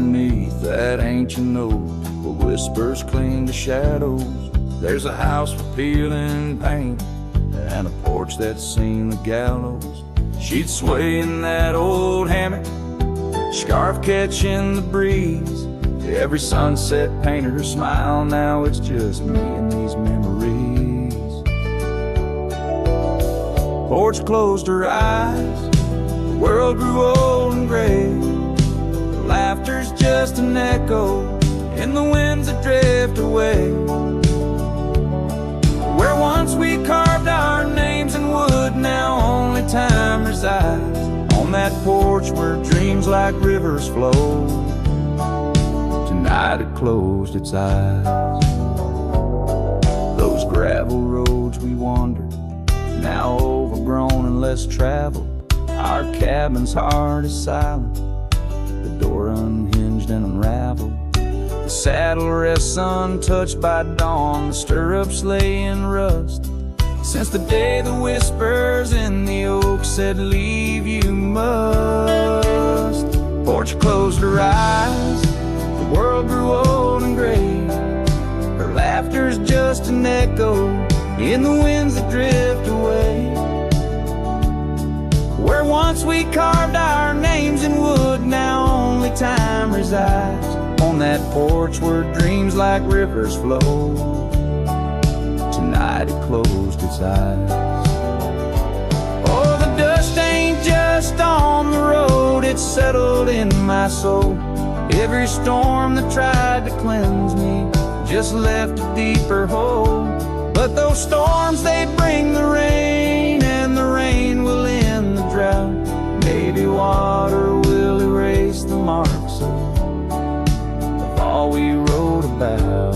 underneath that ancient oak, where whispers cling to shadows, there's a house with peeling paint and a porch that's seen the gallows. She'd sway in that old hammock, scarf catching the breeze. Every sunset painted her smile. Now it's just me and these memories. Porch closed her eyes, the world grew old and gray. The laughter's just an echo in the winds that drift away. Where once we carved our names in wood, now only time resides. On that porch where dreams like rivers flow, tonight it closed its eyes. Those gravel roads we wandered, now overgrown and less traveled. Our cabin's heart is silent, the door unhinged and unraveled. The saddle rests untouched by dawn, the stirrups lay in rust. Since the day the whispers in the oak said, leave you must. Porch closed her eyes, the world grew old and gray. Her laughter's just an echo in the winds that drift away. Where once we carved our names in wood, now only time resides. On that porch where dreams like rivers flow, tonight it closed its eyes. Oh, the dust ain't just on the road, it's settled in my soul. Every storm that tried to cleanse me just left a deeper hole. But those storms, they bring the rain, and the rain will end the drought. Maybe water will erase the marks of all we wrote about.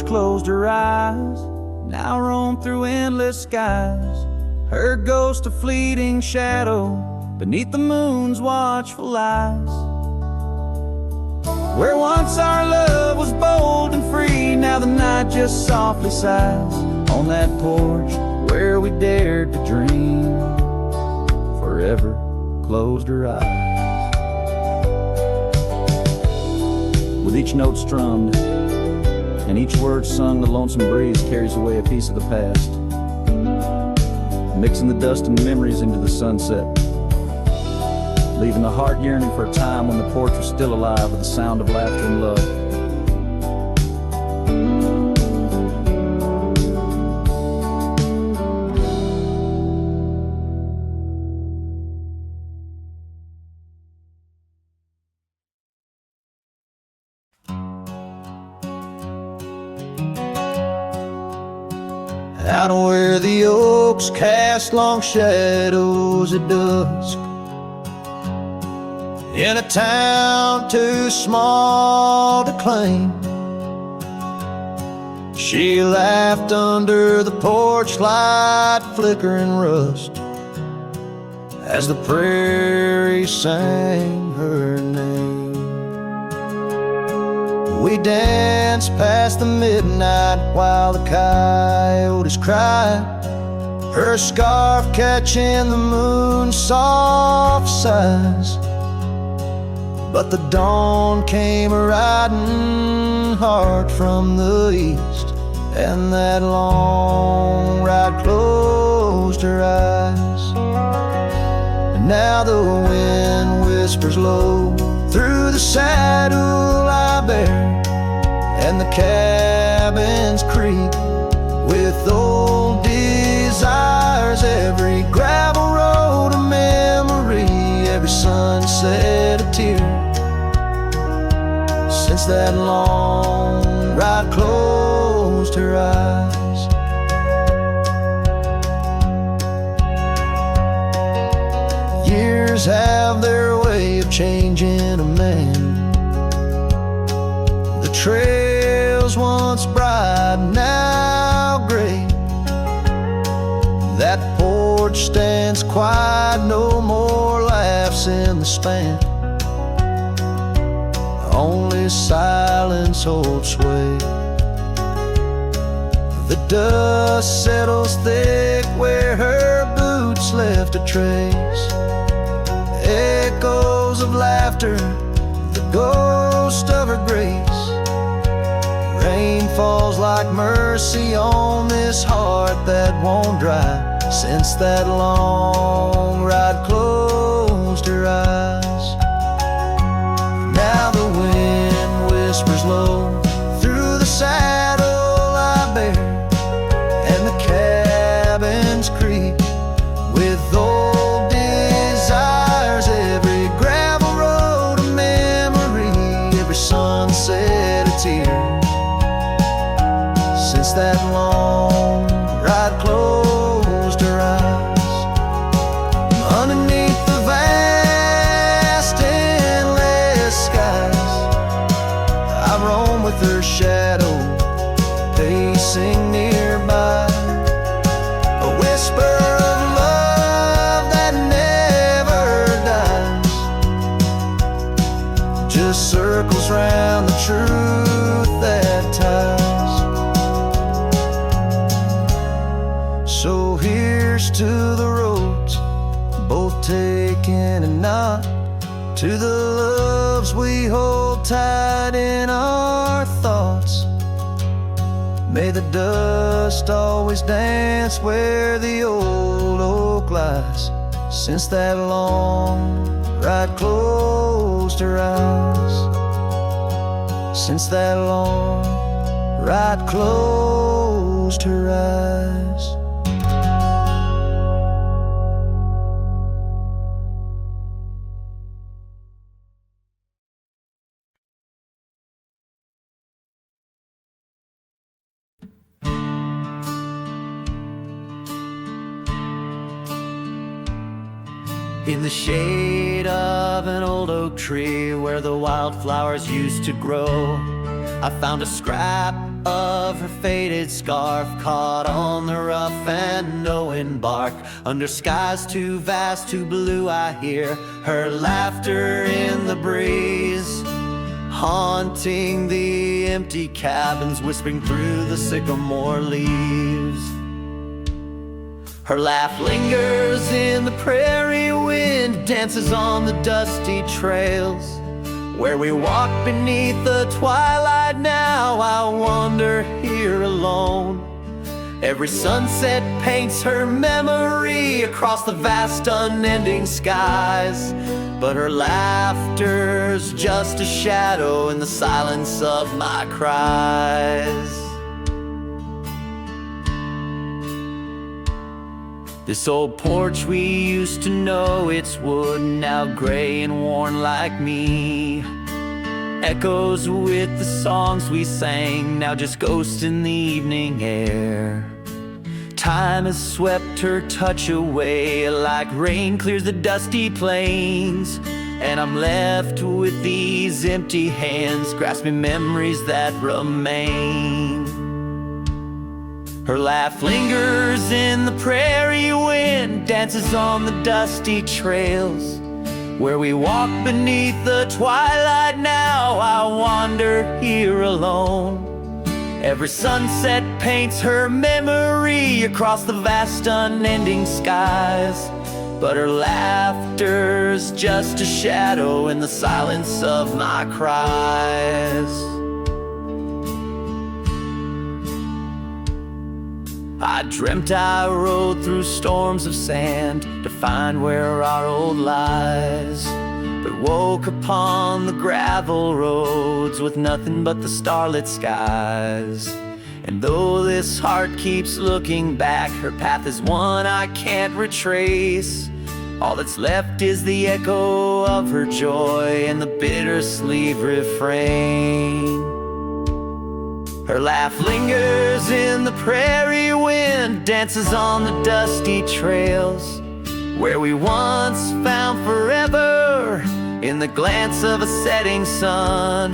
Closed her eyes, now roam through endless skies. Her ghost a fleeting shadow beneath the moon's watchful eyes. Where once our love was bold and free, now the night just softly sighs. On that porch where we dared to dream, forever closed her eyes. With each note strummed and each word sung, the lonesome breeze carries away a piece of the past, mixing the dust and memories into the sunset, leaving the heart yearning for a time when the porch was still alive with the sound of laughter and love. Out where the oaks cast long shadows at dusk, in a town too small to claim, she laughed under the porch light flickering rust as the prairie sang her name. We danced past the midnight while the coyotes cried, her scarf catching the moon's soft sighs. But the dawn came riding hard from the east, and that long ride closed her eyes. And now the wind whispers low through the saddle I bear, and the cabins creak with old desires. Every gravel road a memory, every sunset a tear, since that long ride closed her eyes. Years have their way of changing a man. The trails once bright, now gray, band's quiet, no more laughs in the span. Only silence holds sway. The dust settles thick where her boots left a trace. Echoes of laughter, the ghost of her grace. Rain falls like mercy on this heart that won't dry. Since that long ride closed her eyes. Now the wind whispers low through the saddle I bear, and the cabins creak with old desires. Every gravel road a memory, every sunset a tear. Since that long ride closed her eyes. Underneath the vast endless skies, I roam with her shadow pacing nearby. A whisper of love that never dies, just circles round the truth that ties. So here's to the roads, both taken and not, to the loves we hold tight in our thoughts. May the dust always dance where the old oak lies. Since that long ride closed her eyes. Since that long ride closed her eyes. In the shade of an old oak tree where the wildflowers used to grow, I found a scrap of her faded scarf caught on the rough and knowing bark. Under skies too vast, too blue, I hear her laughter in the breeze, haunting the empty cabins, whispering through the sycamore leaves. Her laugh lingers in the prairie wind, dances on the dusty trails. Where we walk beneath the twilight now, I wander here alone. Every sunset paints her memory across the vast unending skies. But her laughter's just a shadow in the silence of my cries. This old porch we used to know, it's wood now gray and worn like me. Echoes with the songs we sang, now just ghosts in the evening air. Time has swept her touch away like rain clears the dusty plains. And I'm left with these empty hands, grasping memories that remain. Her laugh lingers in the prairie wind, dances on the dusty trails. Where we walk beneath the twilight now, I wander here alone. Every sunset paints her memory across the vast unending skies. But her laughter's just a shadow in the silence of my cries. I dreamt I rode through storms of sand to find where our old lies, but woke upon the gravel roads with nothing but the starlit skies. And though this heart keeps looking back, her path is one I can't retrace. All that's left is the echo of her joy and the bitter sleeve refrain. Her laugh lingers in the prairie wind, dances on the dusty trails. Where we once found forever in the glance of a setting sun.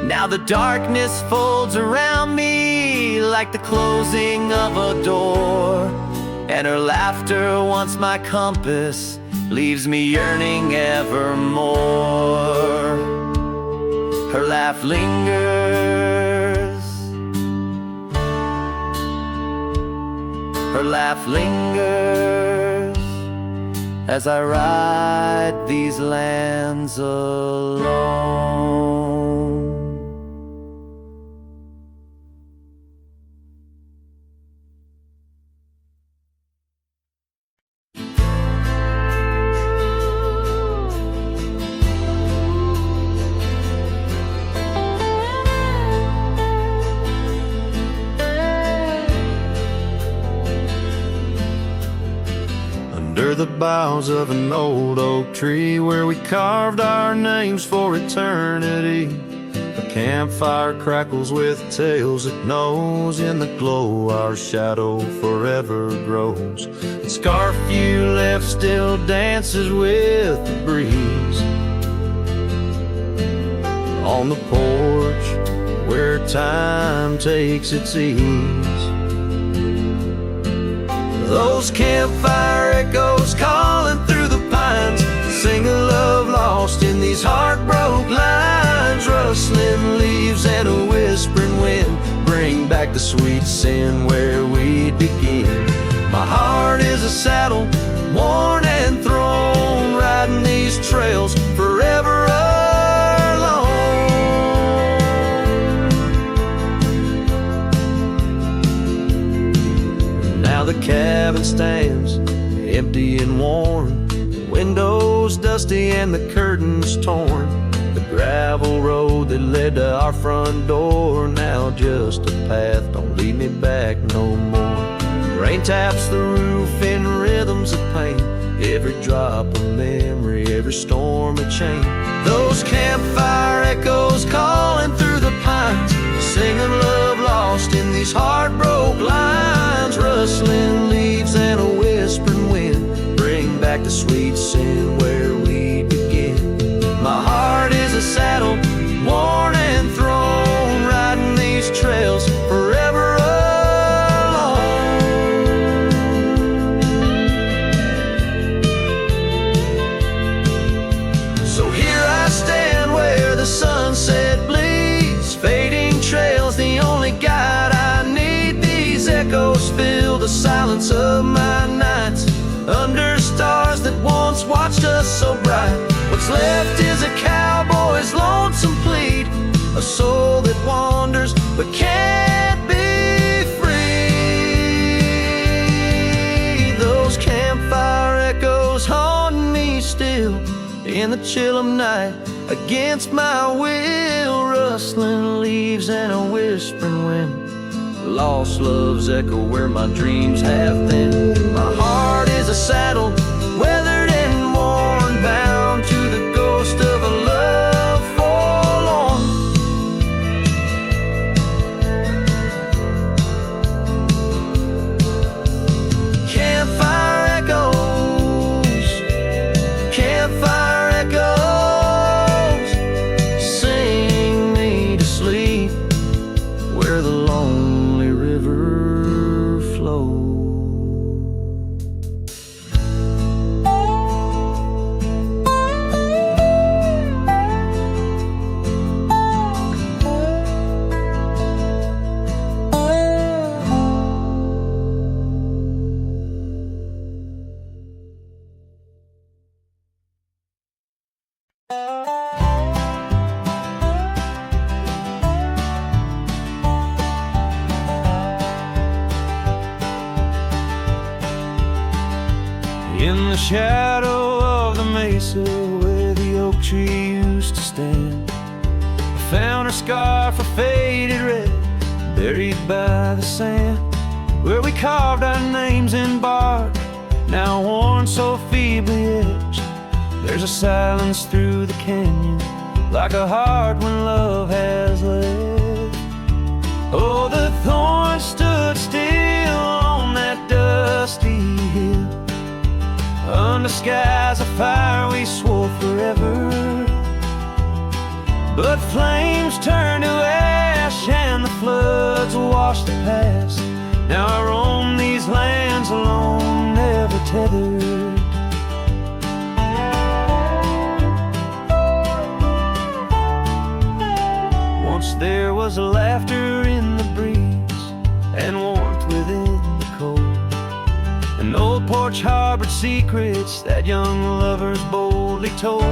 Now the darkness folds around me like the closing of a door, and her laughter, once my compass, leaves me yearning evermore. Her laugh lingers, her laugh lingers, as I ride these lands alone. Under the boughs of an old oak tree, where we carved our names for eternity, a campfire crackles with tales it knows. In the glow our shadow forever grows. The scarf you left still dances with the breeze on the porch where time takes its ease. Those campfire echoes calling through the pines sing a love lost in these heartbroken lines. Rustling leaves and a whispering wind bring back the sweet sin where we'd begin. My heart is a saddle, worn and thrown, riding these trails forever alone. Now the cabin stands empty and worn, the windows dusty and the curtains torn. The gravel road that led to our front door, now just a path, don't lead me back no more. Rain taps the roof in rhythms of pain, every drop of memory, every storm a chain. Those campfire echoes calling through the pines, singing love lost in these heartbroken lines. Rustling leaves and a whispering wind bring back the sweet sin where we begin. My heart is a saddle, worn and thrown, riding these trails forever alone. So here I stand where the sunset bleeds, fading trails the only guide I need. These echoes fill the silence of my nights, under stars that once watched us so bright. What's left is a cowboy's lonesome plead, a soul that wanders but can't be free. Those campfire echoes haunt me still in the chill of night, against my will. Rustling leaves and a whispering wind, lost love's echo where my dreams have been. My heart is a saddle, weathered and worn, bound to the ghost of a love forlorn. Campfire echoes, campfire echoes, sing me to sleep where the lonely river flows. In the shadow of the mesa where the oak tree used to stand, I found her scarf of faded red, buried by the sand, where we carved our names in bark, now worn so feebly etched. There's a silence through the canyon, like a heart when love has left. Oh, the thorns stood still on that dusty hill, under skies of fire we swore forever. But flames turned to ash and the floods washed the past. Now I roam these lands alone, untethered. Once there was laughter in the breeze and warmth within the cold. An old porch harbored secrets that young lovers boldly told.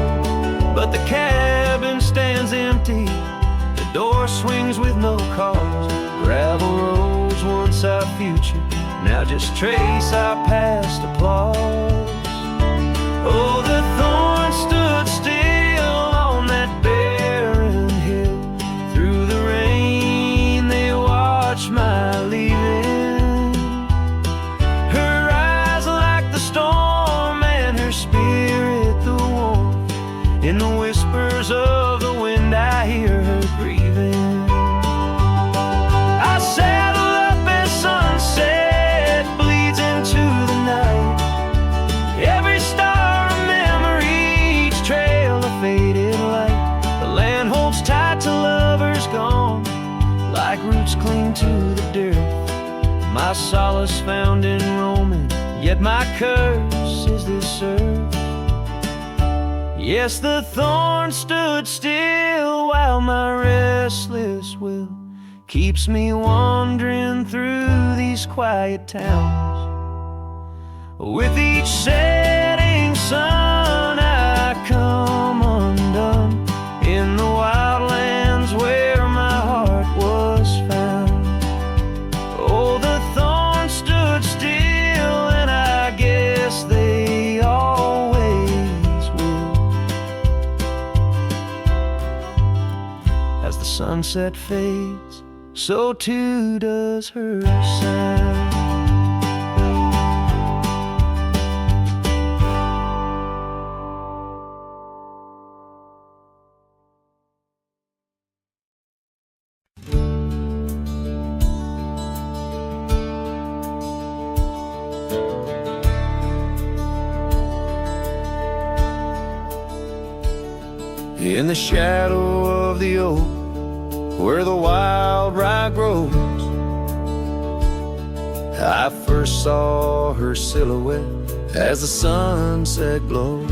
But the cabin stands empty, the door swings with no cause. Gravel roads, once our future, now just trace our past applause. Oh, the thorn stood still on that barren hill. Through the rain they watched my leaving. Her eyes like the storm and her spirit the warmth. In the whispers of the wind I hear her grieving. I saddle up as sunset bleeds into the night. Every star a memory, each trail a faded light. The land holds tight to lovers gone, like roots cling to the dirt. My solace found in roaming, yet my curse is this earth. Yes, the thorn stood still while my restless will keeps me wandering through these quiet towns. With each setting sun I come undone in the wildlands where my heart was found. Oh, the thorn stood still, and I guess they always will. As the sunset fades, so too does her sound. In the shadow of the oak, where the wild rye grows, I first saw her silhouette as the sunset glowed.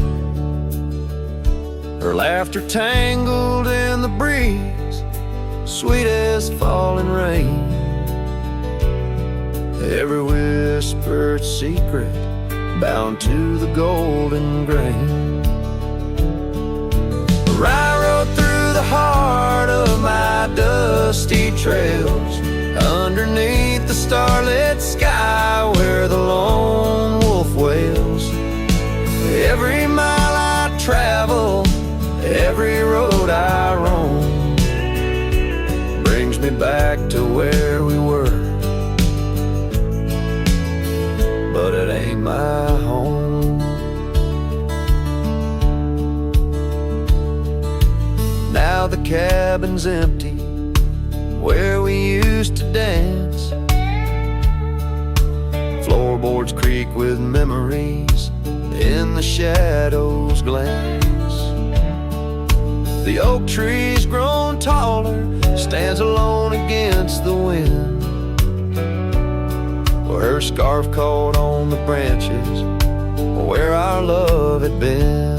Her laughter tangled in the breeze, sweet as falling rain. Every whispered secret bound to the golden grain. I rode through the heart of my dusty trails, underneath the starlit sky where the lone wolf wails. Every mile I travel, every road I roam, brings me back to where we were, but it ain't my home. Now the cabin's empty where we used to dance. Floorboards creak with memories, in the shadows glance. The oak tree's grown taller, stands alone against the wind, where her scarf caught on the branches, where our love had been.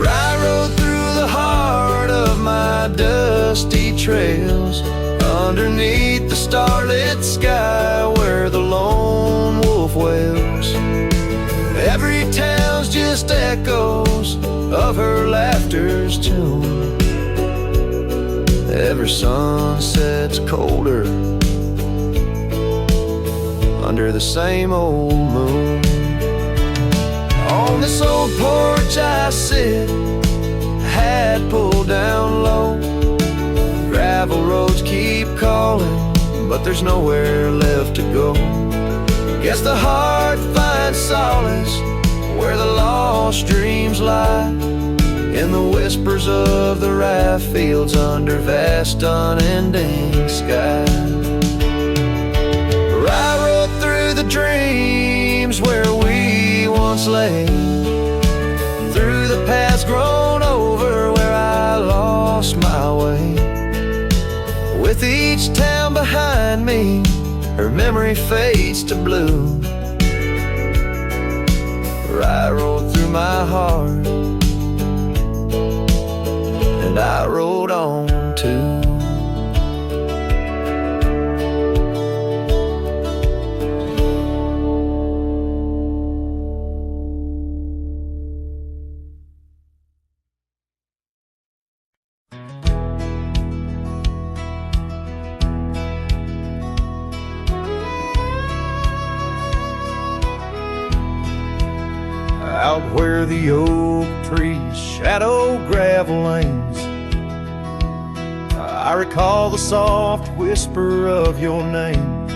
I rode through the heart of my dusty trails, underneath the starlit sky where the lone wolf wails. Every town's just echoes of her laughter's tune. Every sunset's colder under the same old moon. On this old porch I sit, hat pulled down low. Gravel roads keep calling, but there's nowhere left to go. Guess the heart finds solace where the lost dreams lie, in the whispers of the rye fields under vast unending sky. I rode through the dreams where we once lay, through the paths grown over where I lost my way. With each town behind me, her memory fades to blue, right rolled through my heart, and I rode on too. Out where the oak trees shadow gravel lanes, I recall the soft whisper of your name.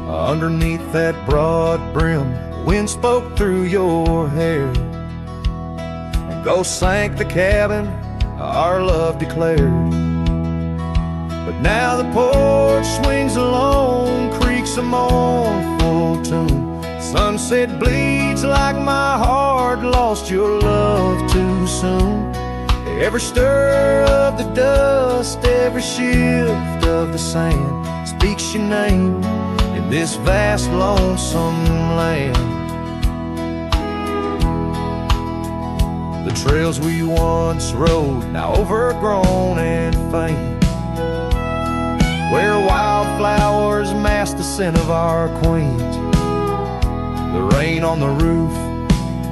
Underneath that broad brim, wind spoke through your hair, and ghosts sank the cabin our love declared. But now the porch swings alone, creaks a mournful tune. Sunset bleeds like my heart lost your love too soon. Every stir of the dust, every shift of the sand speaks your name in this vast lonesome land. The trails we once rode, now overgrown and faint, where wildflowers mask the scent of our queens. The rain on the roof,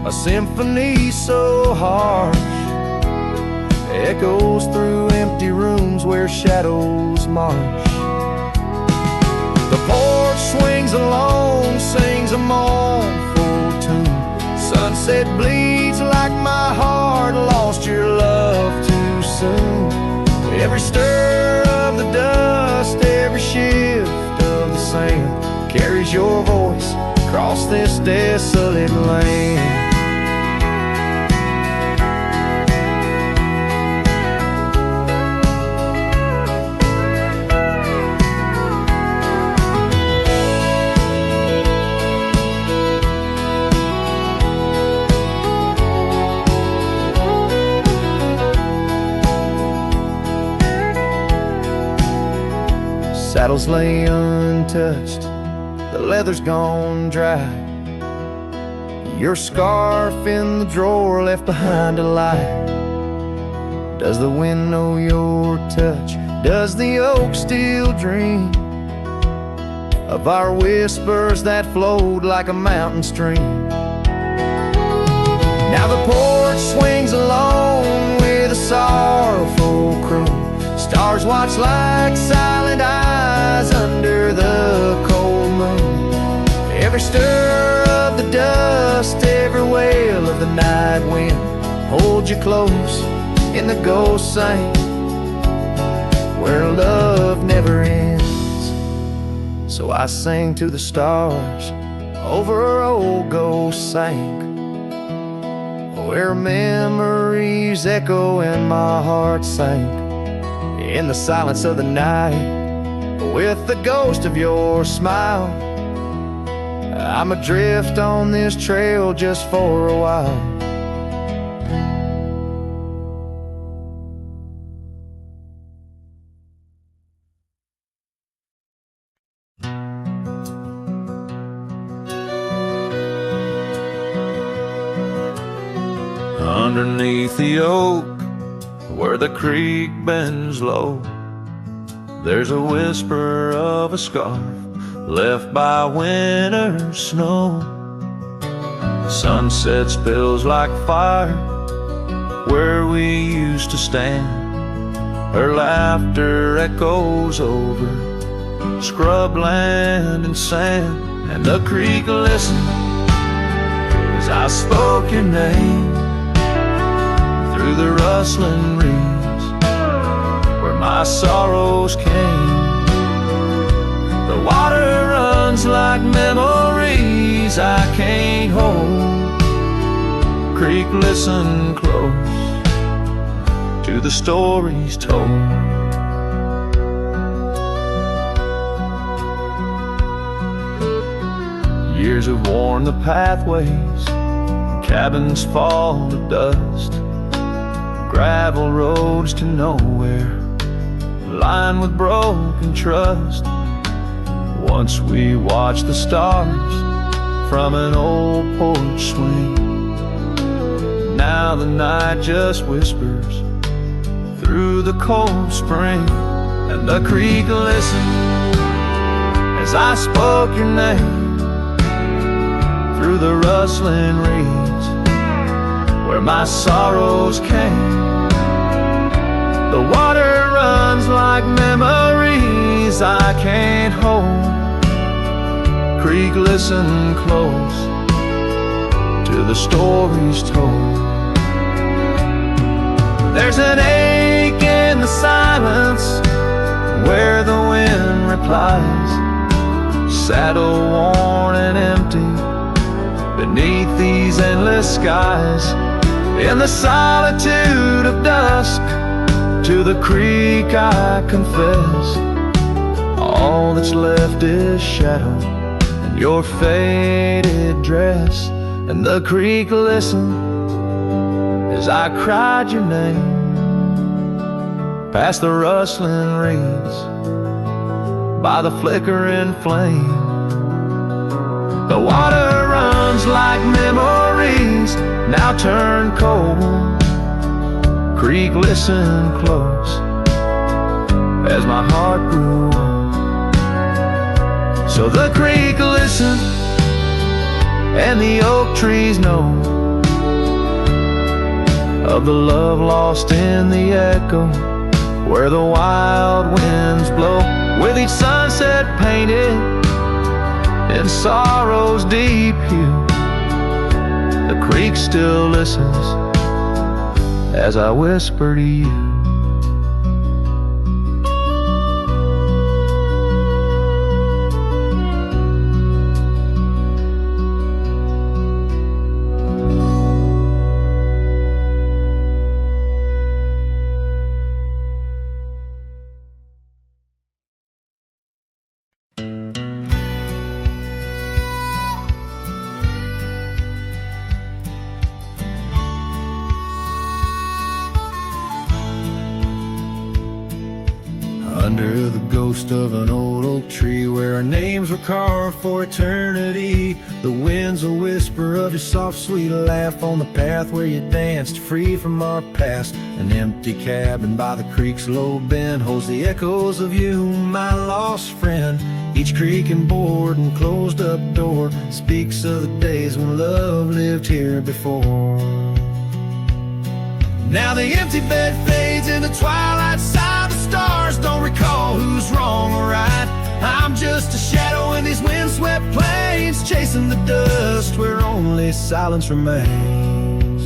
a symphony so harsh, echoes through empty rooms where shadows march. The porch swings alone, sings a mournful tune. Sunset bleeds like my heart lost your love too soon. Every stir of the dust, every shift of the sand carries your voice across this desolate land. Saddles lay untouched, the leather's gone dry. Your scarf in the drawer left behind a light. Does the wind know your touch? Does the oak still dream of our whispers that flowed like a mountain stream? Now the porch swings alone with a sorrowful croon. Stars watch like silent eyes under the cold moon. Every stir of the dust, every wail of the night wind hold you close in the ghost sing where love never ends. So I sing to the stars over old ghost sank, where memories echo and my heart sank in the silence of the night with the ghost of your smile. I'm adrift on this trail just for a while. Underneath the oak, where the creek bends low, there's a whisper of a scarf left by winter's snow. The sunset spills like fire where we used to stand. Her laughter echoes over scrubland and sand, and the creek listened as I spoke your name through the rustling reeds where my sorrows came. The water runs like memories I can't hold. Creek, listen close to the stories told. Years have worn the pathways, cabins fall to dust, gravel roads to nowhere, lined with broken trust. Once we watched the stars from an old porch swing. Now the night just whispers through the cold spring, and the creek listened as I spoke your name through the rustling reeds where my sorrows came. The water runs like memories I can't hold. Creek, listen close to the stories told. There's an ache in the silence where the wind replies, saddle worn and empty beneath these endless skies. In the solitude of dusk, to the creek I confess, all that's left is shadow and your faded dress. And the creek listened as I cried your name past the rustling reeds by the flickering flame. The water runs like memories now turn cold. Creek, listen close as my heart grew old. So the creek listened and the oak trees know of the love lost in the echo where the wild winds blow. With each sunset painted in sorrow's deep hue, the creek still listens as I whisper to you. Under the ghost of an old oak tree where our names were carved for eternity, the wind's a whisper of your soft sweet laugh on the path where you danced free from our past. An empty cabin by the creek's low bend holds the echoes of you, my lost friend. Each creak and board and closed up door speaks of the days when love lived here before. Now the empty bed fades in the twilight side. The stars don't recall who's wrong or right. I'm just a shadow in these windswept plains, chasing the dust where only silence remains.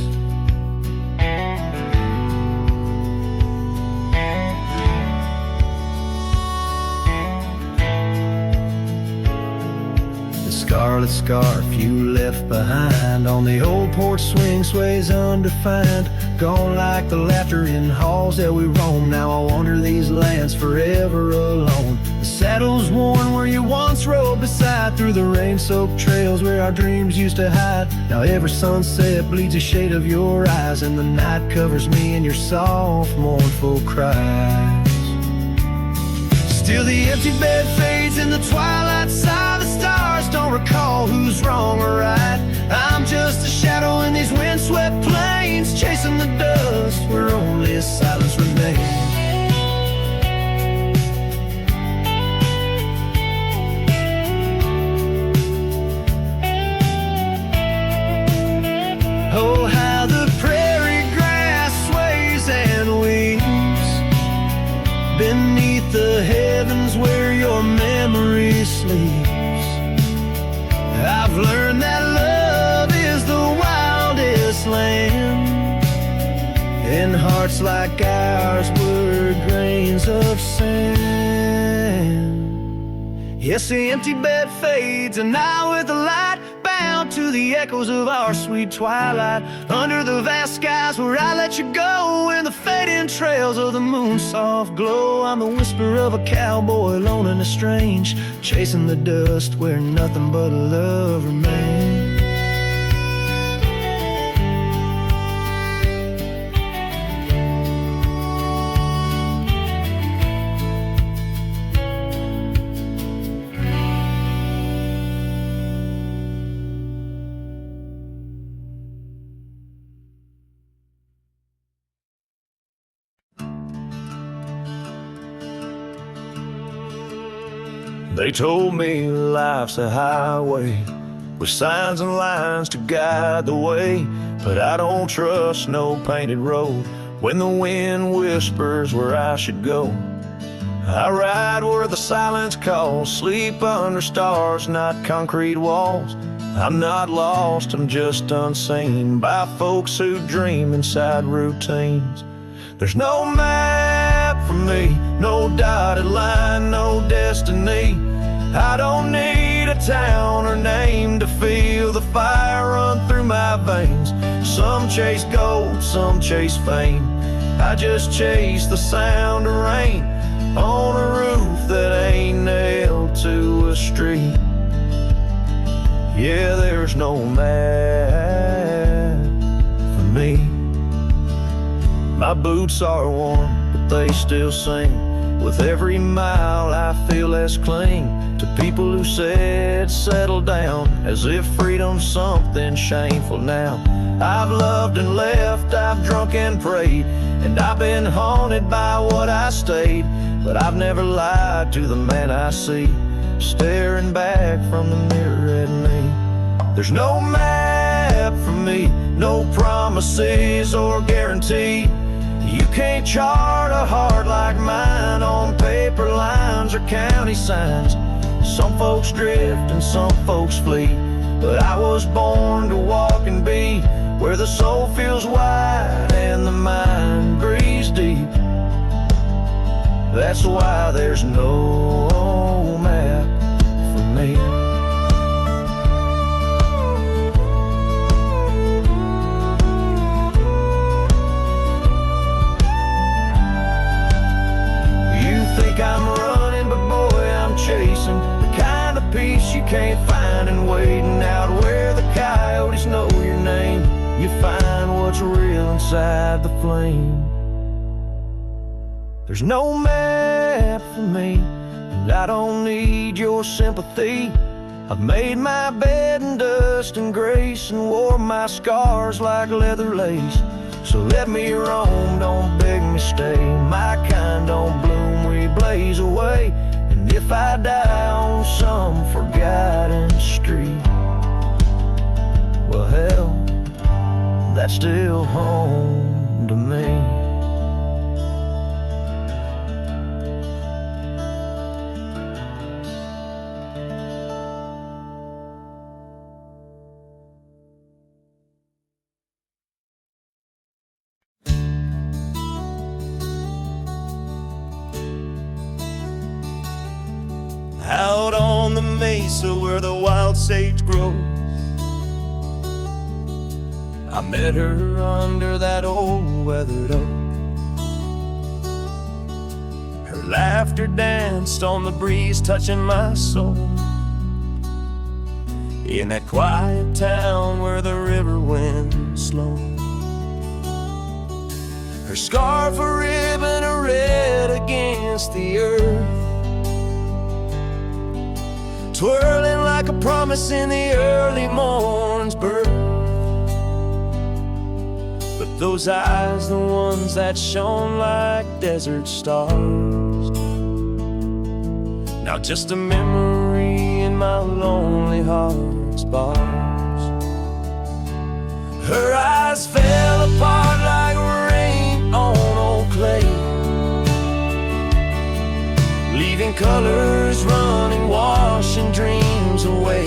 Scarlet scarf you left behind on the old porch swing sways undefined. Gone like the laughter in halls that we roam. Now I wander these lands forever alone. The saddle's worn where you once rode beside, through the rain-soaked trails where our dreams used to hide. Now every sunset bleeds a shade of your eyes, and the night covers me in your soft, mournful cries. Still the empty bed fades in the twilight side. The stars don't recall who's wrong or right. I'm just a shadow in these windswept plains, chasing the dust where only silence remains. Oh, how the prairie grass sways and weeps beneath the heavens where your memory sleeps. I've learned that love is the wildest land, and hearts like ours were grains of sand. Yes, the empty bed fades, and I with the light bound to the echoes of our sweet twilight. Under the vast skies where I let you go, in the fading trails of the moon's soft glow. I'm the whisper of a cowboy, lone and estranged, chasing the dust where nothing but love remains. They told me life's a highway with signs and lines to guide the way, but I don't trust no painted road when the wind whispers where I should go. I ride where the silence calls, sleep under stars, not concrete walls. I'm not lost, I'm just unseen by folks who dream inside routines. There's no map for me, no dotted line, no destiny. I don't need a town or name to feel the fire run through my veins. Some chase gold, some chase fame. I just chase the sound of rain on a roof that ain't nailed to a street. Yeah, there's no map for me. My boots are worn, but they still sing. With every mile I feel less cling to people who said settle down, as if freedom's something shameful now. I've loved and left, I've drunk and prayed, and I've been haunted by what I stayed. But I've never lied to the man I see, staring back from the mirror at me. There's no map for me, no promises or guarantee. You can't chart a heart like mine on paper lines or county signs. Some folks drift and some folks flee, but I was born to walk and be where the soul feels wide and the mind breathes deep. That's why there's no map for me. I'm running, but boy, I'm chasing the kind of peace you can't find in waiting out where the coyotes know your name. You find what's real inside the flame. There's no map for me, and I don't need your sympathy. I've made my bed in dust and grace and wore my scars like leather lace. So let me roam, don't beg me stay. My kind don't bloom, we blaze away. And if I die on some forgotten street, well hell, that's still home to me. Out on the mesa where the wild sage grows, I met her under that old weathered oak. Her laughter danced on the breeze, touching my soul. In that quiet town where the river winds slow, her scarf a ribbon of red against the earth, twirling like a promise in the early morning's birth. But those eyes, the ones that shone like desert stars, now just a memory in my lonely heart's bars. Her eyes fell apart like rain on old clay, leaving colors running, washing dreams away.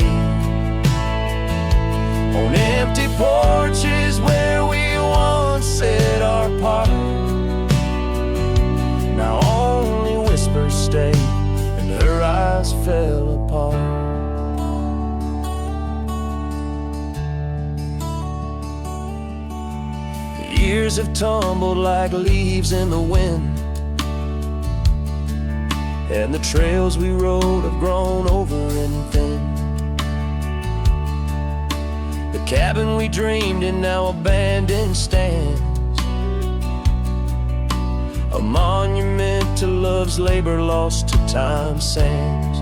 On empty porches where we once said our part, now only whispers stay, and her eyes fell apart. The years have tumbled like leaves in the wind, and the trails we rode have grown over and thin. The cabin we dreamed in now abandoned stands, a monument to love's labor lost to time's sands.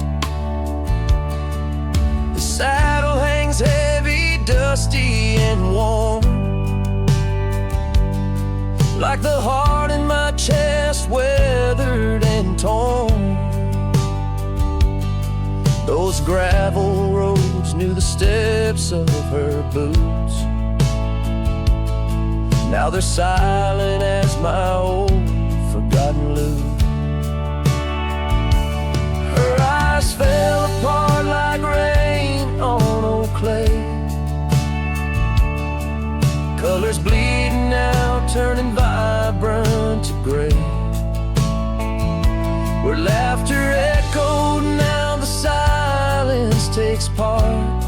The saddle hangs heavy, dusty and warm, like the heart in my chest, weathered and torn. gravel roads knew the steps of her boots. Now they're silent as my old forgotten lute. Her eyes fell apart like rain on old clay, colors bleeding out, turning vibrant to gray. Where laughter echoed, now the silence takes part.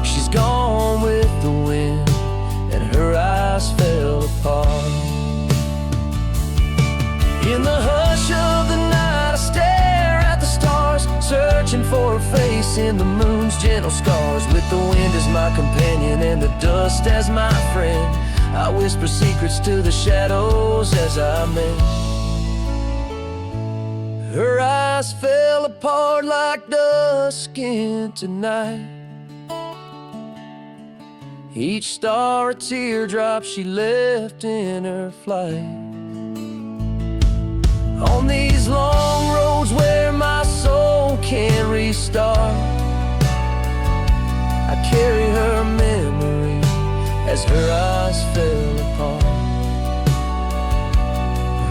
She's gone with the wind, and her eyes fell apart. In the hush of the night I stare at the stars, searching for her face in the moon's gentle scars. With the wind as my companion and the dust as my friend, I whisper secrets to the shadows as I mend. Her eyes fell apart like dusk into night, each star a teardrop she left in her flight. On these long roads where my soul can't restart, I carry her memory as her eyes fell apart.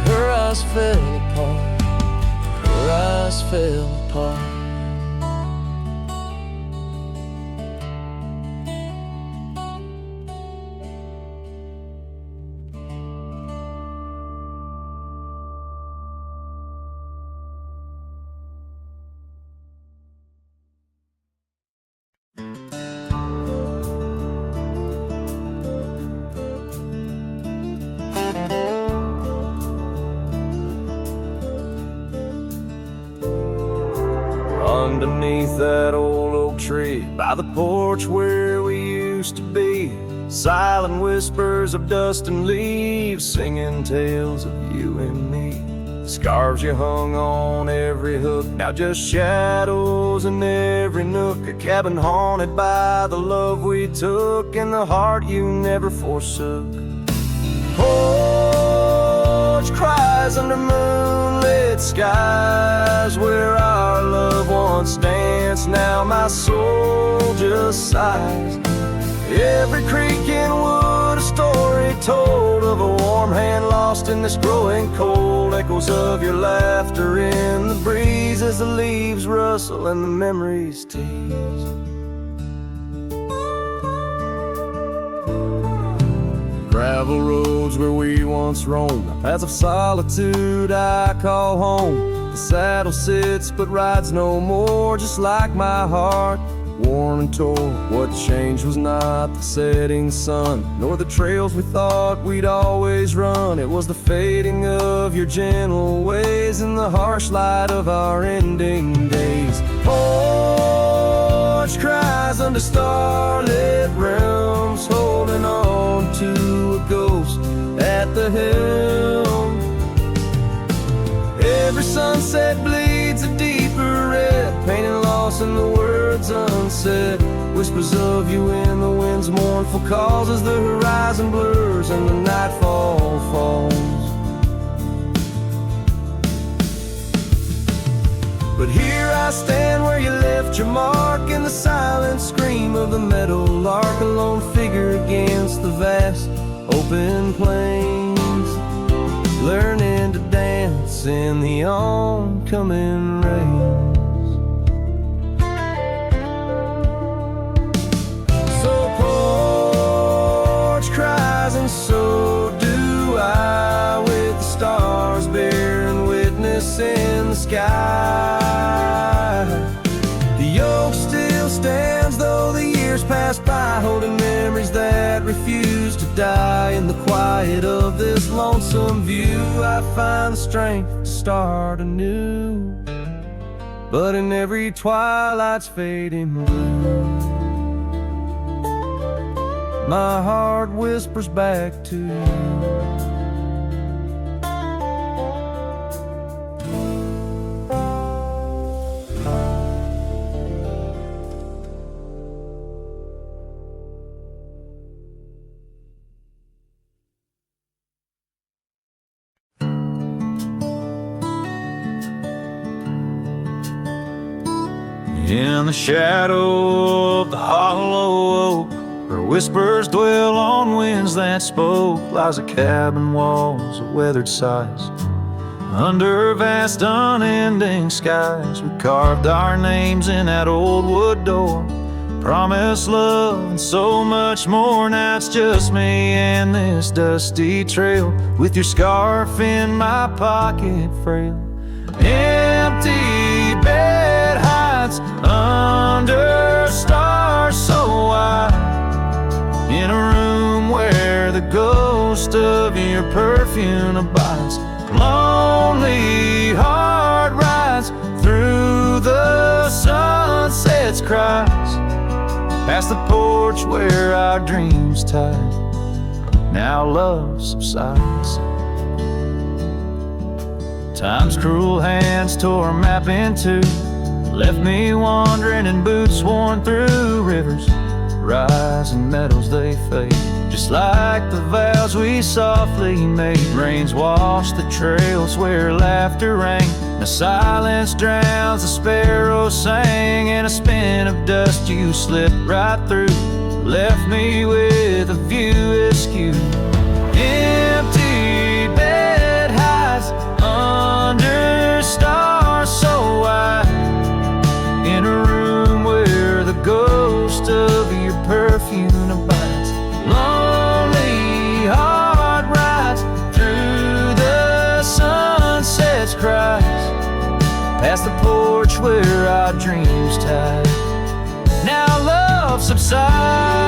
Her eyes fell apart. Her eyes fell apart. Underneath that old oak tree, by the porch where we used to be, silent whispers of dust and leaves, singing tales of you and me. Scarves you hung on every hook, now just shadows in every nook. A cabin haunted by the love we took, and the heart you never forsook. Porch cries under moonlit skies, where our love once danced, now my soul just sighs. Every creek and wood a story told of a warm hand lost in this growing cold. Echoes of your laughter in the breeze as the leaves rustle and the memories tease. Gravel roads where we once roamed, the paths of solitude I call home. The saddle sits but rides no more, just like my heart, worn and torn. What changed was not the setting sun, nor the trails we thought we'd always run. It was the fading of your gentle ways and the harsh light of our ending days. Porch cries under starlit realms, holding on to a ghost at the helm. Every sunset bleeds a deeper red, painting loss in the words unsaid. Whispers of you in the wind's mournful calls as the horizon blurs and the nightfall falls. But here I stand where you left your mark, in the silent scream of the meadow lark, a lone figure against the vast open plains, learning to dance in the oncoming rains. So porch cries and so do I, with the stars bearing witness in the sky. The oak still stands though the years pass by, holding memories that refuse to die. In the quiet of this lonesome view I find the strength to start anew. But in every twilight's fading blue, my heart whispers back to you. In the shadow of the hollow oak, where whispers dwell on winds that spoke, lies a cabin walls of weathered sighs. Under vast unending skies, we carved our names in that old wood door, promised love and so much more. Now it's just me and this dusty trail, with your scarf in my pocket frail. Empty bed hides under stars so wide, in a room where the ghost of your perfume abides. Lonely heart rides through the sunset's cries, past the porch where our dreams tied. Now love subsides. Time's cruel hands tore a map in two, left me wandering in boots worn through. Rivers rise and meadows they fade, just like the vows we softly made. Rains wash the trails where laughter rang, the silence drowns the sparrows sang. In a spin of dust you slipped right through, left me with a view askew. Empty bed hides under stars so wide, in a room where the ghost of your perfume abides. Lonely heart rides through the sunset's cries, past the porch where our dreams tied. Now love subsides.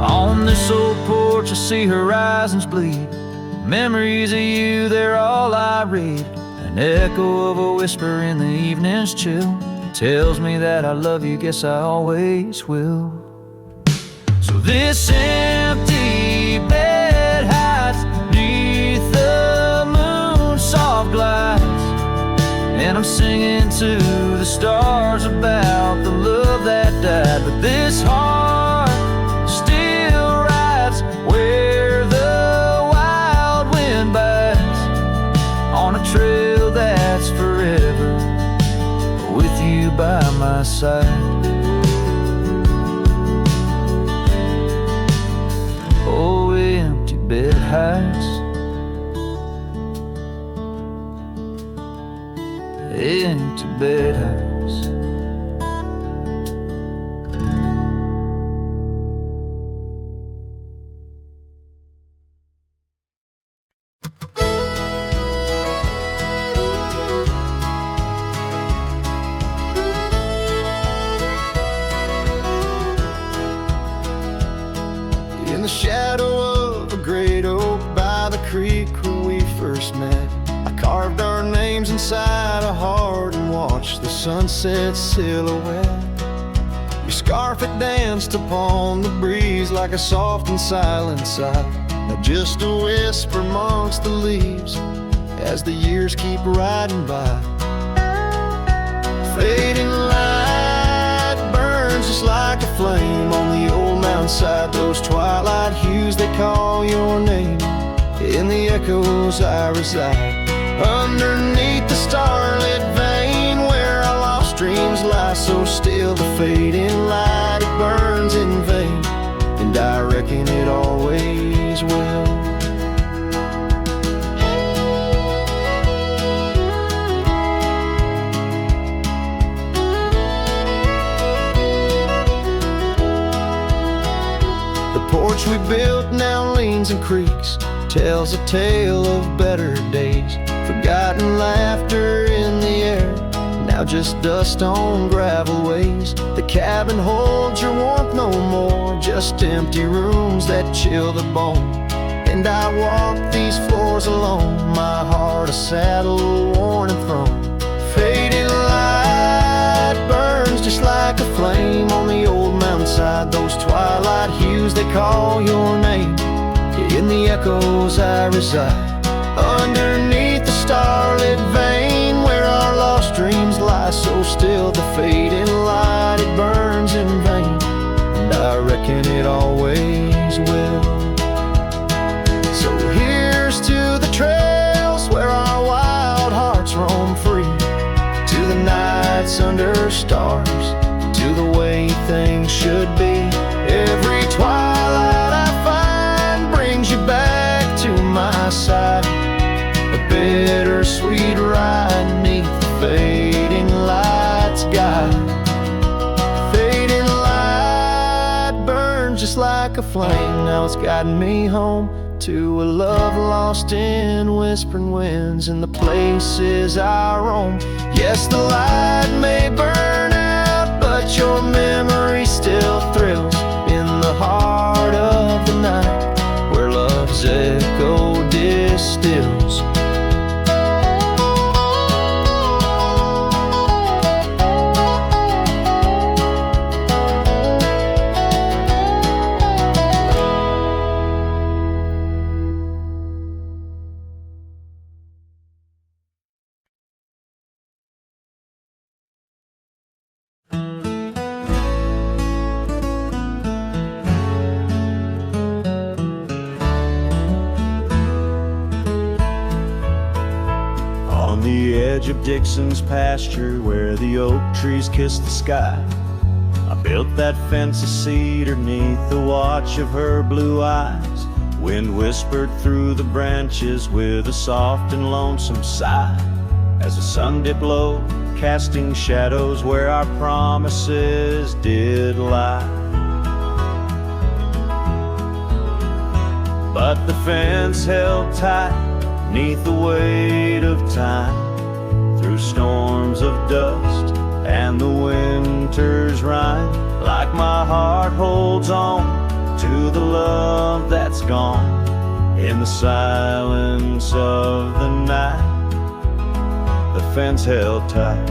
On this old porch I see horizons bleed, memories of you, they're all I read. An echo of a whisper in the evening's chill tells me that I love you, guess I always will. So this empty bed hides neath the moon's soft glides, and I'm singing to the stars about the love that died. But this heart still rides where the wild wind bites, on a trail that's forever with you by my side. Oh, empty bed hides, empty bed hides. In the shadow of a great oak by the creek where we first met, I carved our names inside a heart and watched the sunset silhouette. Your scarf had danced upon the breeze like a soft and silent sigh, now just a whisper amongst the leaves as the years keep riding by. Fading light burns just like a flame on the old mountainside. Those twilight hues, they call your name. In the echoes I reside, underneath the starlit vein where our lost dreams lie so still. The fading light, it burns in vain, and I reckon it always will. The porch we built now leans and creaks, tells a tale of better days. Forgotten laughter in the air, now just dust on gravel ways. The cabin holds your warmth no more, just empty rooms that chill the bone. And I walk these floors alone, my heart a saddle worn and thrown. Fading light burns just like a flame on the old mountainside. Those twilight hues, they call your name. In the echoes I reside, underneath the starlit vein where our lost dreams lie so still. The fading light, it burns in vain, and I reckon it always things should be. Every twilight I find brings you back to my side. A bittersweet ride 'neath the fading light's guide. Fading light burns just like a flame. Now it's guiding me home to a love lost in whispering winds and the places I roam. Yes, the light may burn out, but your memory still thrills in the heart of the night where love's echo distills. Of Dixon's pasture where the oak trees kiss the sky, I built that fence of cedar 'neath the watch of her blue eyes. Wind whispered through the branches with a soft and lonesome sigh as the sun dipped low, casting shadows where our promises did lie. But the fence held tight 'neath the weight of time, through storms of dust and the winter's rime. Like my heart holds on to the love that's gone in the silence of the night, the fence held tight.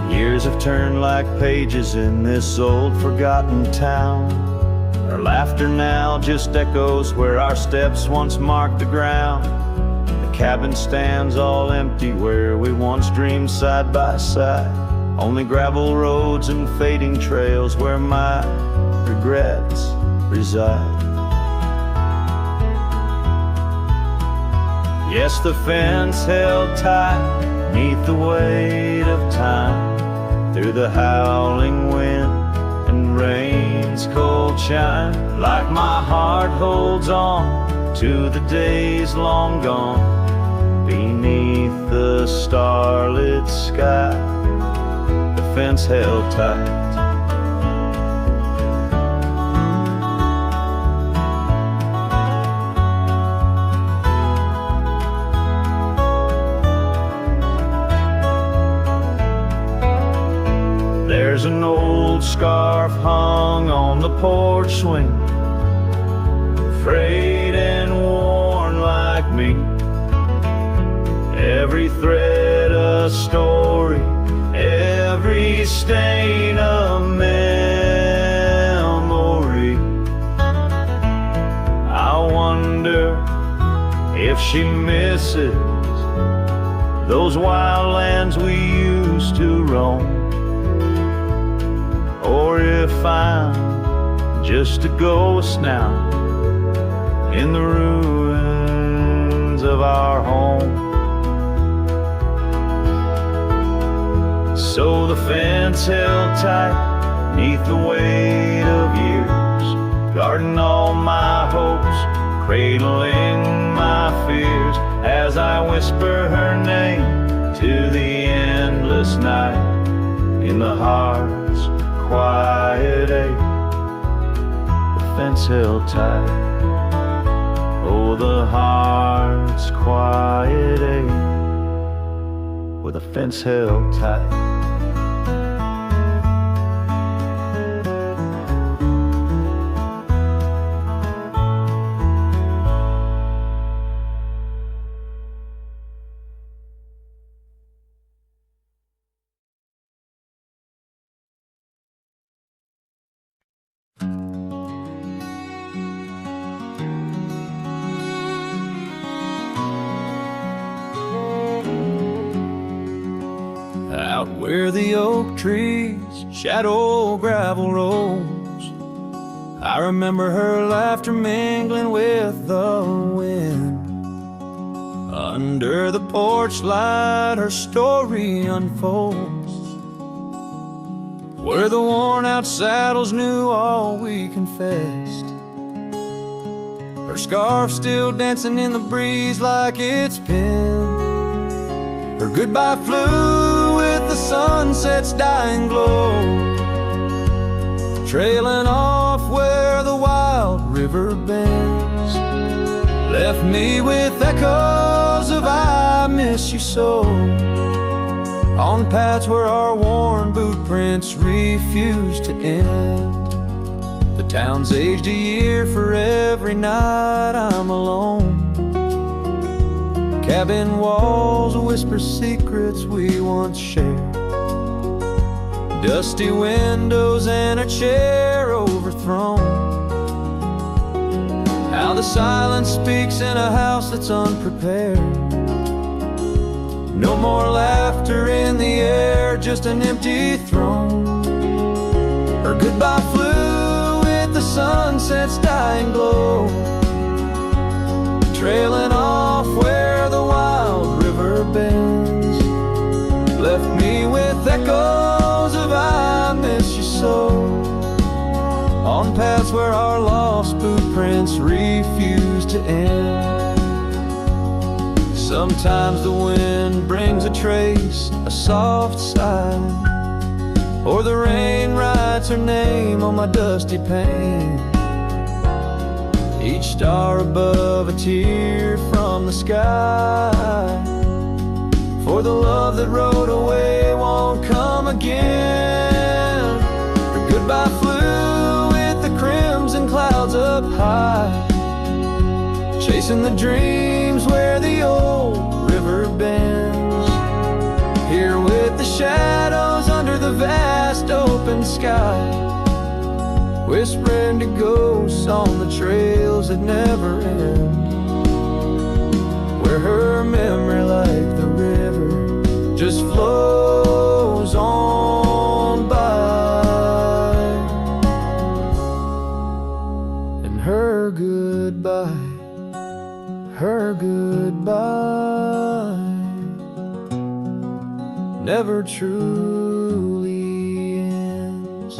Years have turned like pages in this old forgotten town. Our laughter now just echoes where our steps once marked the ground. Cabin stands all empty where we once dreamed side by side. Only gravel roads and fading trails where my regrets reside. Yes, the fence held tight 'neath the weight of time, through the howling wind and rain's cold chime. Like my heart holds on to the days long gone beneath the starlit sky, the fence held tight. There's an old scarf hung on the porch swing, frayed and worn like me. Every thread a story, every stain a memory. I wonder if she misses those wild lands we used to roam, or if I'm just a ghost now in the ruins of our home. So the fence held tight 'neath the weight of years, guarding all my hopes, cradling my fears, as I whisper her name to the endless night in the heart's quiet ache. The fence held tight, oh, the heart's quiet ache, with a fence held tight. Out where the oak trees shadow gravel roads, I remember her laughter mingling with the wind. Under the porch light her story unfolds, where the worn-out saddles knew all we confessed. Her scarf still dancing in the breeze like it's pinned. Her goodbye flew with the sunset's dying glow, trailing off where the wild river bends. Left me with echoes of I miss you so, on paths where our worn boot prints refuse to end. The town's aged a year for every night I'm alone. Cabin walls whisper secrets we once shared. Dusty windows and a chair overthrown. How the silence speaks in a house that's unprepared. No more laughter in the air, just an empty throne. Her goodbye flew with the sunset's dying glow, trailing off where the wild river bends. Left me with echoes of I miss you so, on paths where our lost boot prints refuse to end. Sometimes the wind brings a trace, a soft sigh, or the rain writes her name on my dusty pane. Each star above a tear from the sky, for the love that rode away won't come again. Her goodbye flew with the crimson clouds up high, chasing the dreams where the old river bends. Here with the shadows under the vast open sky, whispering to ghosts on the trails that never end, where her memory like the river just flows on by. And her goodbye, her goodbye never truly ends.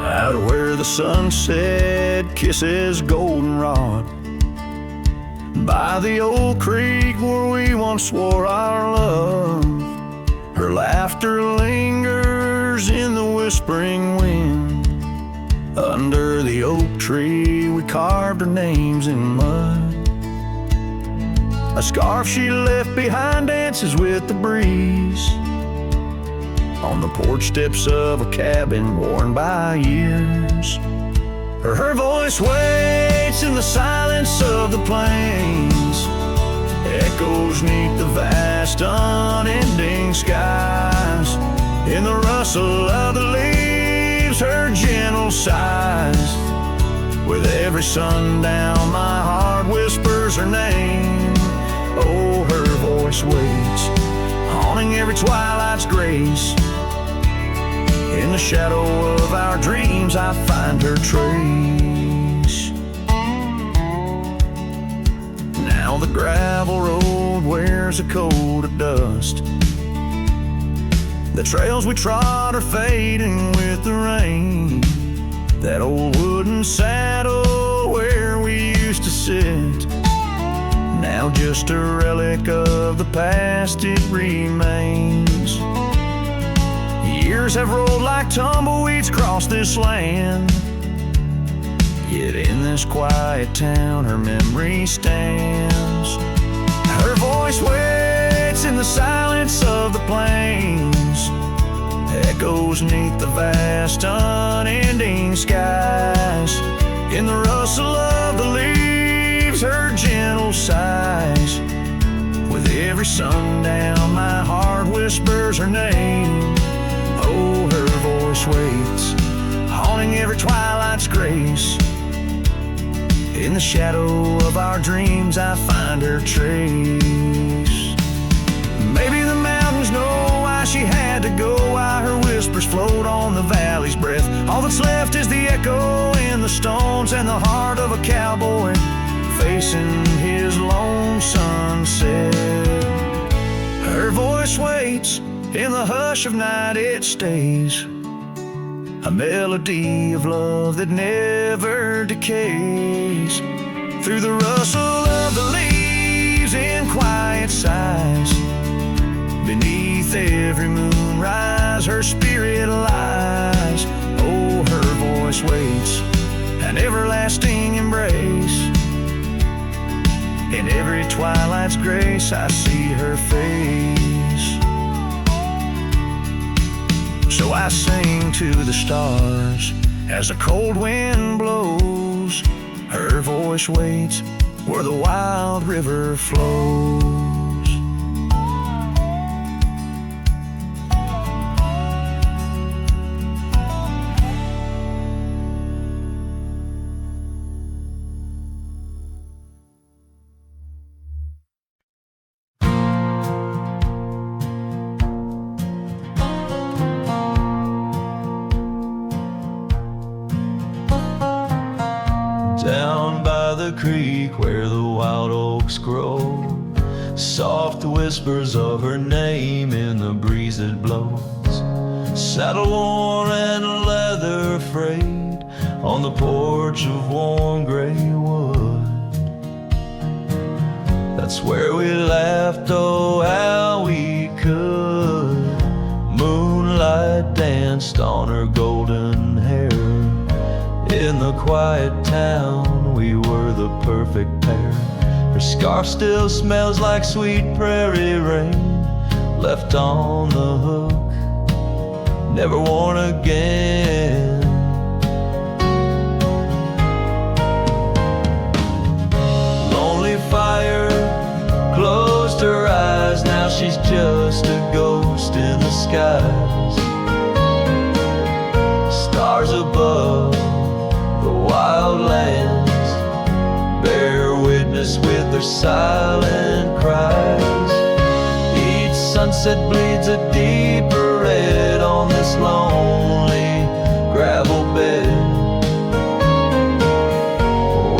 Out where the sunset kisses goldenrod, by the old creek where we once swore our love, her laughter lingers in the whispering wind. Under the oak tree we carved our names in mud. A scarf she left behind dances with the breeze on the porch steps of a cabin worn by years. Her voice waits in the silence of the plains, echoes neath the vast unending skies. In the rustle of the leaves, her gentle sighs. With every sundown, my heart whispers her name. Oh, her voice waits, haunting every twilight's grace. In the shadow of our dreams, I find her trace. Now the gravel road wears a coat of dust. The trails we trod are fading with the rain. That old wooden saddle where we used to sit, now just a relic of the past, it remains. Years have rolled like tumbleweeds across this land, yet in this quiet town her memory stands. Her voice waits in the silence of the plains, echoes neath the vast unending skies. In the rustle of the leaves, her gentle sighs. With every sundown, my heart whispers her name. Oh, her voice waits, haunting every twilight's grace. In the shadow of our dreams I find her trace. Maybe the mountains know why she had to go, why her whispers float on the valley's breath. All that's left is the echo in the stones and the heart of a cowboy facing his lone sunset. Her voice waits, in the hush of night it stays, a melody of love that never decays. Through the rustle of the leaves in quiet sighs, beneath every moonrise her spirit lies. Oh, her voice waits, an everlasting embrace. In every twilight's grace I see her face. So I sing to the stars as the cold wind blows. Her voice waits where the wild river flows. Down by the creek where the wild oaks grow, soft whispers of her name in the breeze that blows. Saddle worn and leather frayed on the porch of warm gray wood. That's where we laughed, oh how we could. Moonlight danced on her golden hair. In the quiet town, we were the perfect pair. Her scarf still smells like sweet prairie rain, left on the hook, never worn again. Lonely fire closed her eyes, now she's just a ghost in the skies. Stars above the wild lands bear witness with their silent cries. Each sunset bleeds a deeper red on this lonely gravel bed,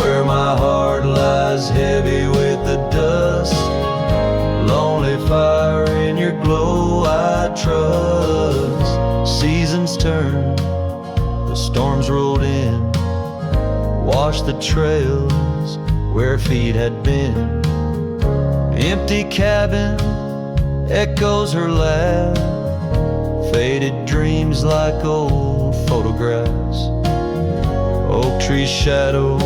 where my heart lies heavy with the dust. Lonely fire, in your glow I trust. Seasons turn, the storms rolled in, washed the trails where feet had been. Empty cabin echoes her laugh, faded dreams like old photographs. Oak tree shadow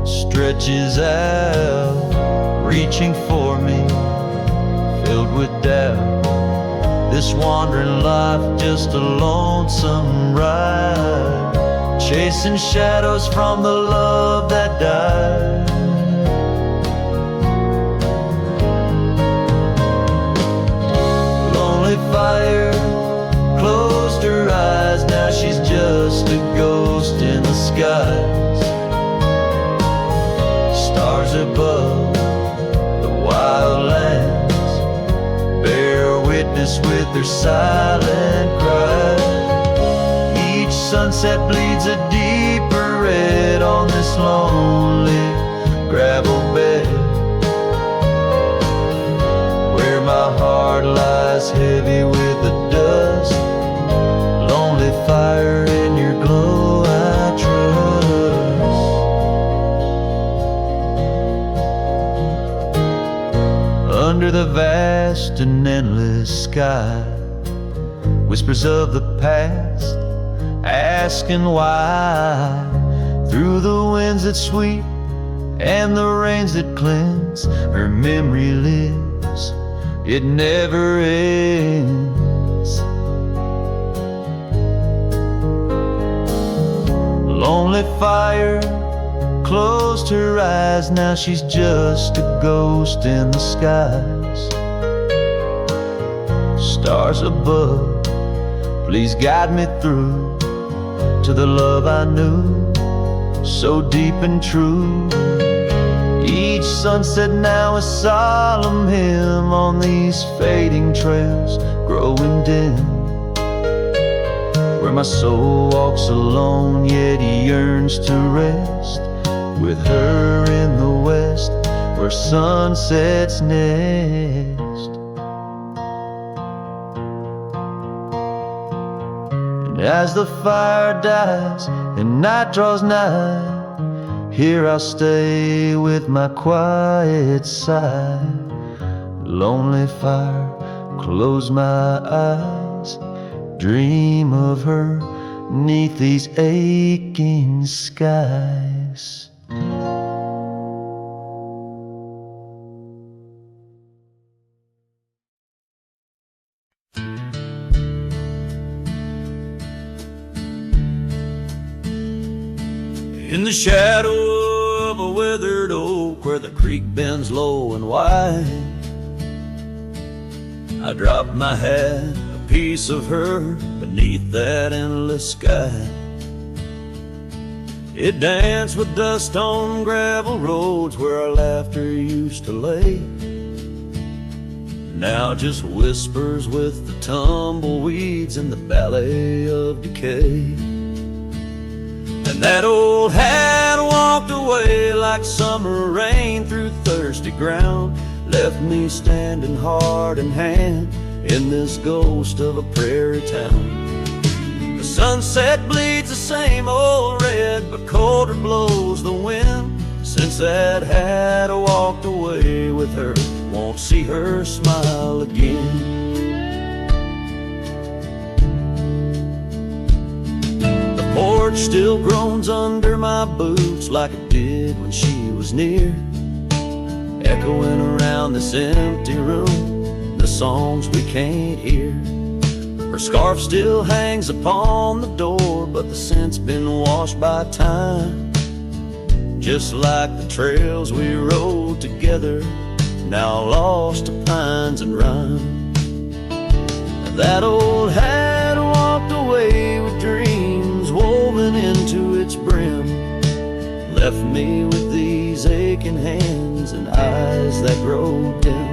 stretches out, reaching for me, filled with doubt. This wandering life just a lonesome ride, chasing shadows from the love that died. Lonely fire closed her eyes, now she's just a ghost in the skies. Stars above the wild lands bear witness with their silent cries. Each sunset bleeds a deeper red on this lonely gravel bed, where my heart lies heavy with the dust. Lonely fire, in your glow I trust. Under the vast and endless sky, whispers of the past asking why. Through the winds that sweep and the rains that cleanse, her memory lives, it never ends. Lonely fire closed her eyes, now she's just a ghost in the skies. Stars above, please guide me through to the love I knew. so deep and true. Each sunset now a solemn hymn on these fading trails growing dim, where my soul walks alone yet yearns to rest with her in the west where sunsets nest. And as the fire dies and night draws nigh, here I'll stay with my quiet sigh. Lonely fire, close my eyes, dream of her 'neath these aching skies. In the shadow of a withered oak where the creek bends low and wide, I dropped my hat, a piece of her, beneath that endless sky. It danced with dust on gravel roads where our laughter used to lay. Now just whispers with the tumbleweeds in the ballet of decay. And that old hat walked away like summer rain through thirsty ground, left me standing heart in hand in this ghost of a prairie town. The sunset bleeds the same old red, but colder blows the wind. Since that hat walked away with her, won't see her smile again. Porch still groans under my boots like it did when she was near, echoing around this empty room, the songs we can't hear. Her scarf still hangs upon the door, but the scent's been washed by time, just like the trails we rode together, now lost to pines and rime. That old hat walked away with dreams woven into its brim, left me with these aching hands and eyes that grow dim.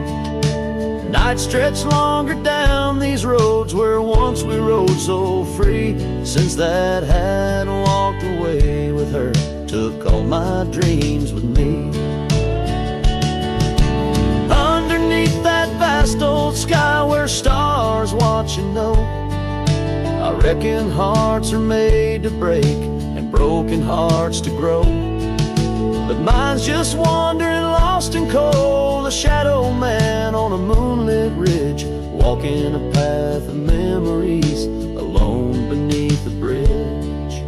Night stretched longer down these roads where once we rode so free. Since that hat walked away with her, took all my dreams with me. Underneath that vast old sky where stars watch and know, I reckon hearts are made to break and broken hearts to grow. But mine's just wandering lost and cold, a shadow man on a moonlit ridge, walking a path of memories alone beneath a bridge.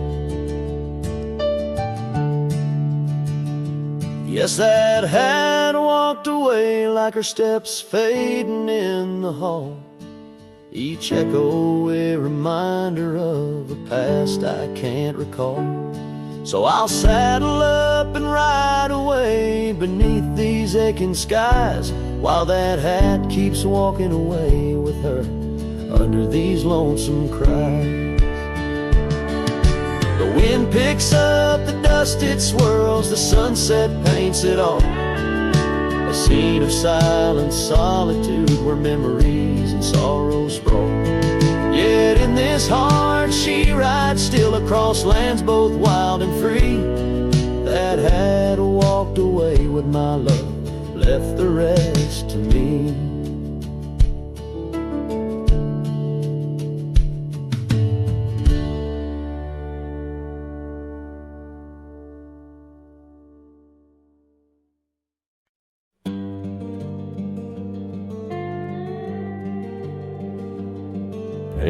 Yes, that hat walked away like her steps fading in the hall, each echo a reminder of a past I can't recall. So I'll saddle up and ride away beneath these aching skies, while that hat keeps walking away with her under these lonesome cries. The wind picks up the dust, it swirls, the sunset paints it all, a scene of silent solitude where memories and sorrow sprawl. Yet in this heart she rides still across lands both wild and free. That hat walked away with my love, left the rest to me.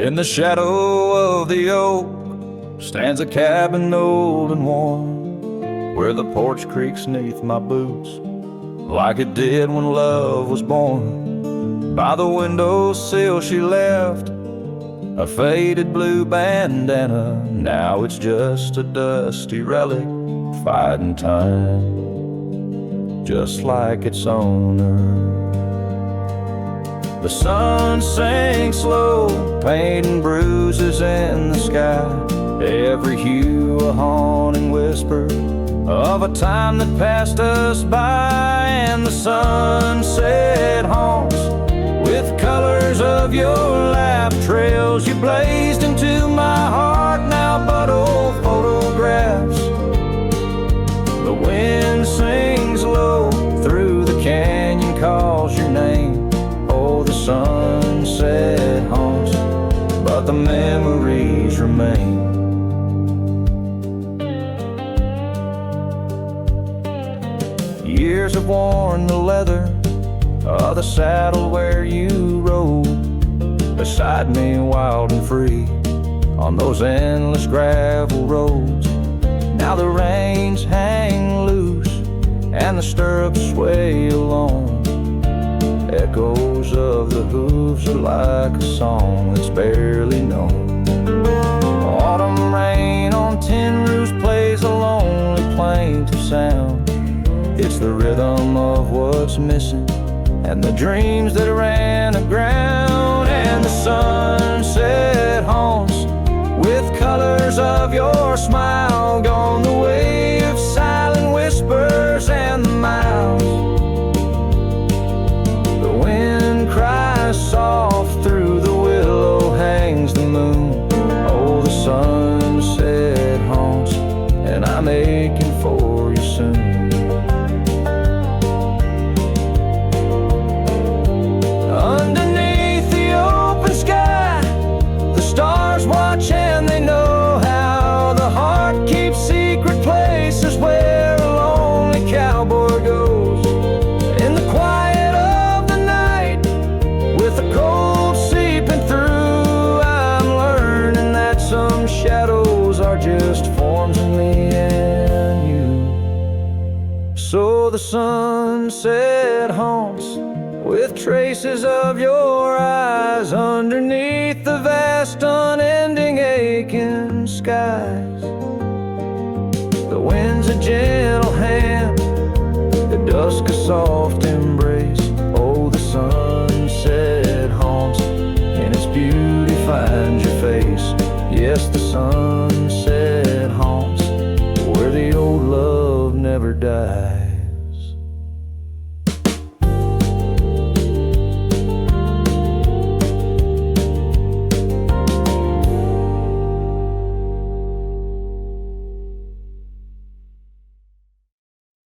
In the shadow of the oak stands a cabin old and warm, where the porch creaks 'neath my boots like it did when love was born. By the windowsill she left a faded blue bandana, now it's just a dusty relic fighting time, just like its owner. The sun sinks low, painting bruises in the sky, Every hue a haunting whisper of a time that passed us by, and the sunset haunts with colors of your lap trails. You blazed into my heart, now but old photographs. The wind sings low through the canyon, calls your name. Oh, the sunset haunts, but the memories remain. Years have worn the leather of the saddle where you rode beside me, wild and free, on those endless gravel roads. Now the reins hang loose and the stirrups sway along. Echoes of the hooves are like a song that's barely known. Autumn rain on tin roofs plays a lonely plaintive sound. It's the rhythm of what's missing and the dreams that ran aground. And the sunset haunts with colors of your smile, gone the way of silent whispers and the miles. The wind cries soft through the willow, hangs the moon. Oh, the sunset haunts, and I'm aching for you soon. Underneath the open sky, the stars watch and they know how the heart keeps secret places where a lonely cowboy goes. In the quiet of the night, with the cold seeping through, I'm learning that some shadows are just forms of me and you. So the sunset haunts with traces of your eyes underneath the vast, unending, aching skies. The wind's a gentle hand, the dusk a soft embrace. Oh, the sunset haunts, in its beauty finds your face. Yes, the sun